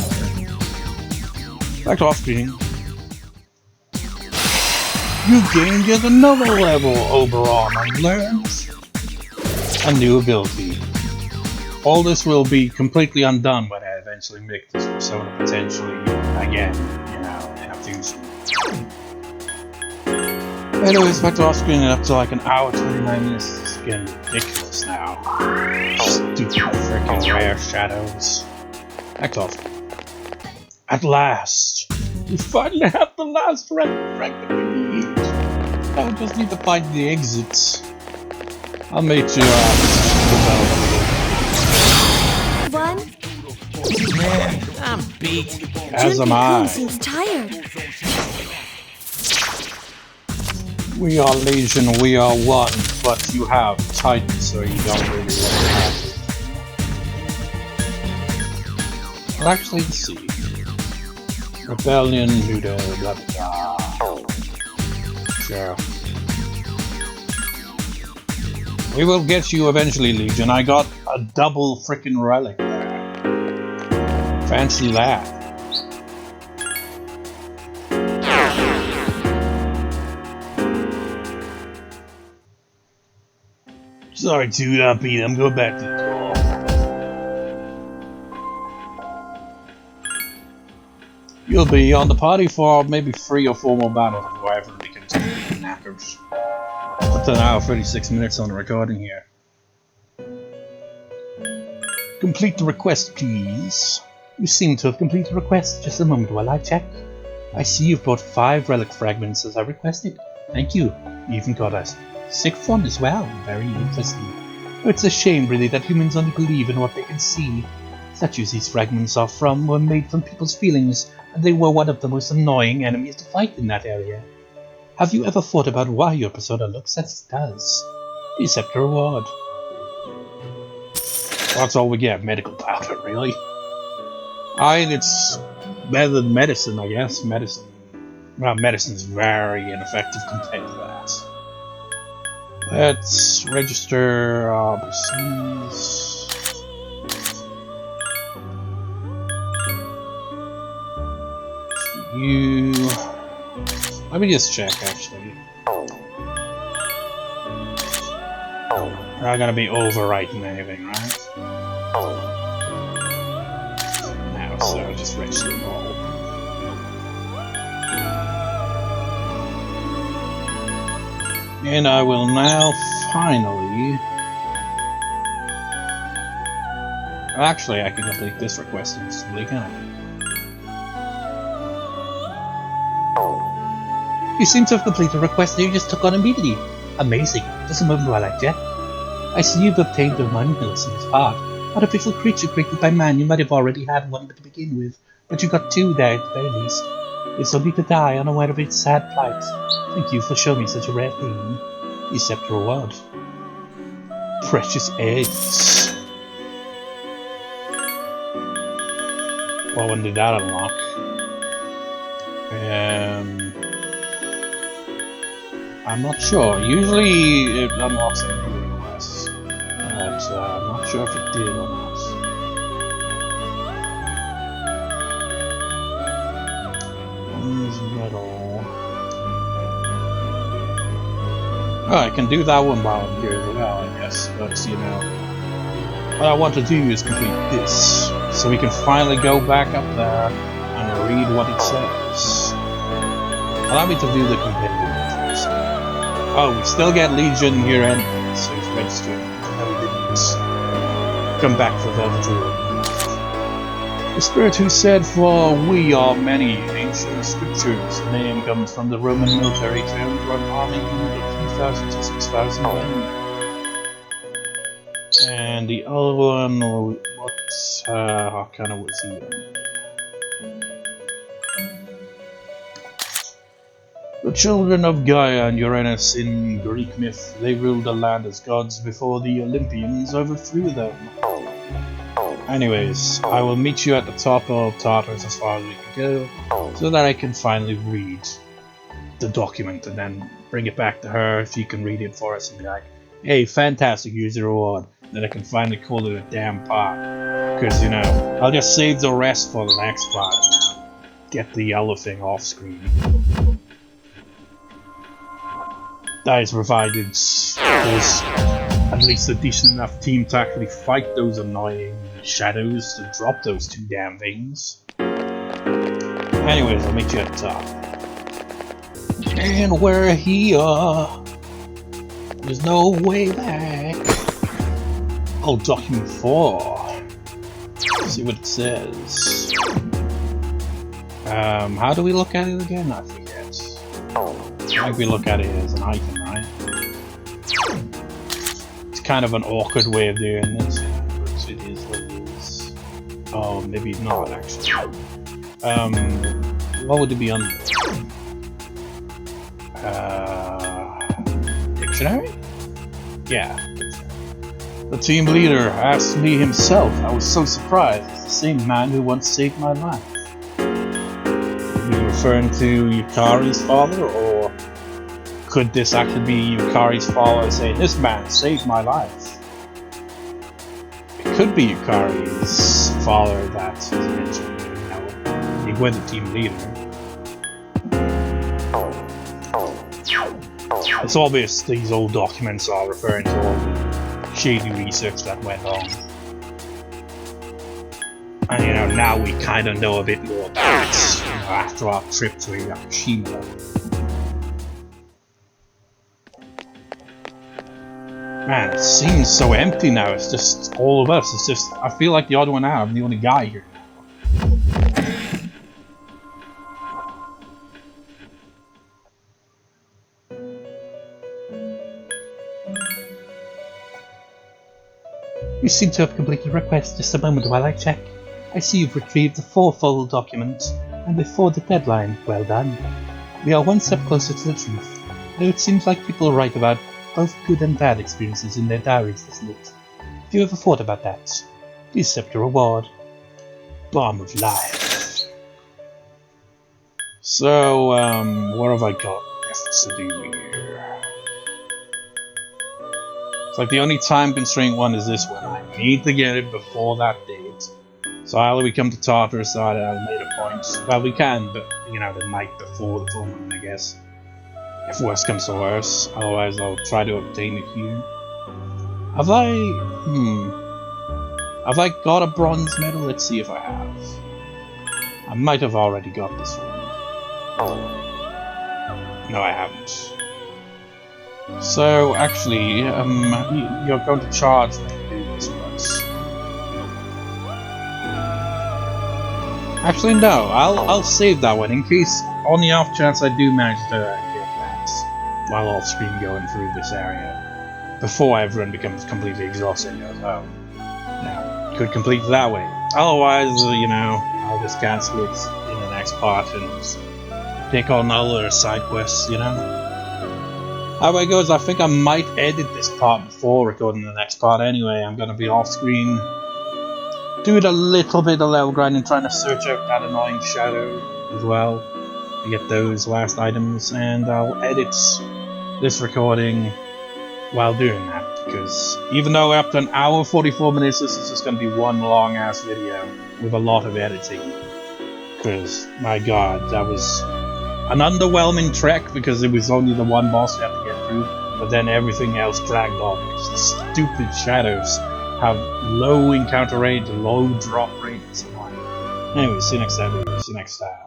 Back to off screen. You gained yet another level overall, my learns. A new ability. All this will be completely undone when I eventually make this persona potentially again, you know, in a fusion. Anyways, back to off screen and up to like an hour 29 minutes. It's getting ridiculous now. Stupid freaking rare shadows. Back to off screen. At last! We finally have the last fragment we need. I just need to find the exits. I'll make sure One. Man, I'm beat. as am Junpei-kun I. seems tired. We are Legion, we are one, but you have Titan, so you don't really want to have it. Well, actually, let's see. Rebellion, Buddha, blah blah blah. Sure. We will get you eventually, Legion. I got a double frickin' relic there. Fancy that. Sorry, dude, I'm beat. I'm going back to the call. You'll be on the party for maybe 3 or 4 more battles before everyone becomes knackered. Up to an hour 36 minutes on the recording here. Complete the request, please. You seem to have completed the request. Just a moment while I check. I see you've brought 5 relic fragments as I requested. Thank you. You even got us sick fun as well. Very interesting. It's a shame, really, that humans only believe in what they can see. Statues these fragments are from were made from people's feelings, and they were one of the most annoying enemies to fight in that area. Have you ever thought about why your persona looks as it does? Accept a reward. That's all we get, medical powder, really? It's better than medicine, I guess. Medicine's very ineffective compared to that. Let's register personas. You. Let me just check, actually. We're not gonna be overwriting anything, right? No, so just register them all. And I will now finally... Actually, I can complete this request instantly, can't I? You seem to have completed a request that you just took on immediately. Amazing. Just a moment while I check. I see you've obtained a mindless in this part. Artificial creature created by man. You might have already had one to begin with, but you got 2 there at the very least. It's only to die unaware of its sad plight. Thank you for showing me such a rare thing. Accept the reward. Precious eggs. Well, when did that unlock? I'm not sure. Usually it unlocks a new request, but I'm not sure if it did or not. Medal. Oh, I can do that one while I'm here as well, I guess. But you know, what I want to do is complete this, so we can finally go back up there and read what it says. Allow me to view the compendium first. Oh, we still get Legion here anyway, so he's registered. No, we didn't come back for Velvet. The spirit who said, "For we are many," ancient scriptures. The name comes from the Roman military term for an army unit of 2,000 to 6,000 men. And the other one, what kind of was he in? The children of Gaia and Uranus in Greek myth, they ruled the land as gods before the Olympians overthrew them. Anyways, I will meet you at the top of Tartarus as far as we can go, so that I can finally read the document and then bring it back to her if you can read it for us and be like, hey, fantastic, use the reward. Then I can finally call it a damn part. Because, you know, I'll just save the rest for the next part now. Get the yellow thing off screen. That is provided there's at least a decent enough team to actually fight those annoying shadows to drop those two damn things. Anyways, I'll meet you at the top. And we're here. There's no way back. Oh, document 4. Let's see what it says. How do we look at it again? I forget. I think we look at it as an icon, right? It's kind of an awkward way of doing this. But it is what it is. Oh, maybe not actually. What would it be on? Dictionary? Yeah. The team leader asked me himself. I was so surprised. It's the same man who once saved my life. Are you referring to Yukari's father, or could this actually be Yukari's father saying, "This man saved my life"? It could be Yukari's father that is mentioned. You know, he was the team leader. It's obvious these old documents are referring to all the shady research that went on. And you know, now we kind of know a bit more about it, you know, after our trip to Yakushima. Man, it seems so empty now, it's just all of us, it's just, I feel like the odd one out, I'm the only guy here. You seem to have completed the request. Just a moment while I check. I see you've retrieved the 4 full documents, and before the deadline. Well done. We are one step closer to the truth, though it seems like people write about both good and bad experiences in their diaries, doesn't it? Have you ever thought about that? Please accept your reward. Bomb of life. So, what have I got left to do here? It's like the only time constraint one is this one. I need to get it before that date. So either we come to Tartarus at a later point. Well, we can, but you know, the night before the full moon, I guess. If worse comes to worse. Otherwise, I'll try to obtain it here. Have I? Have I got a bronze medal? Let's see if I have. I might have already got this one. No, I haven't. So actually, you're going to charge me to do this once. Actually, no. I'll save that one in case, on the off chance I do manage to get that while off screen going through this area before everyone becomes completely exhausted. So, yeah, could complete it that way. Otherwise, you know, I'll just cancel it in the next part and just take on other side quests. You know. How it goes, I think I might edit this part before recording the next part anyway. I'm gonna be off screen doing a little bit of level grinding, trying to search out that annoying shadow as well to get those last items, and I'll edit this recording while doing that, because even though after an hour 44 minutes this is just going to be one long ass video with a lot of editing, because my god, that was an underwhelming trek because it was only the one boss you had to get through, but then everything else dragged on because the stupid shadows have low encounter rate, low drop rate, and so on. Anyway, see you next time, see you next time.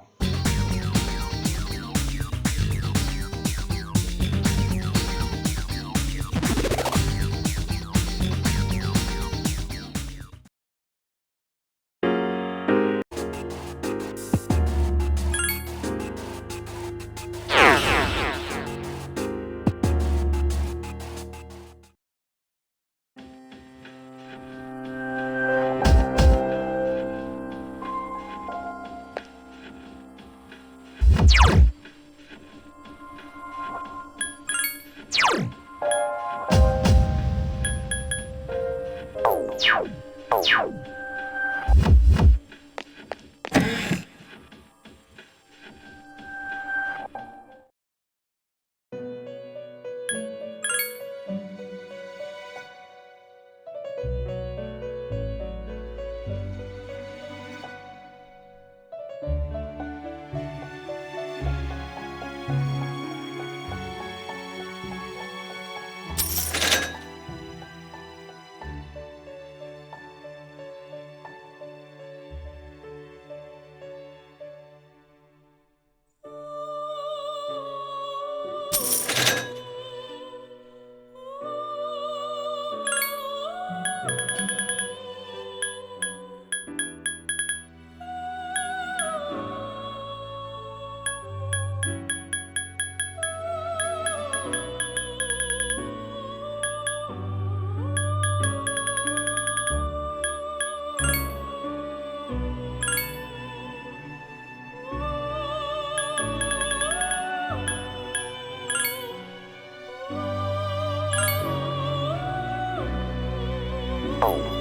Oh.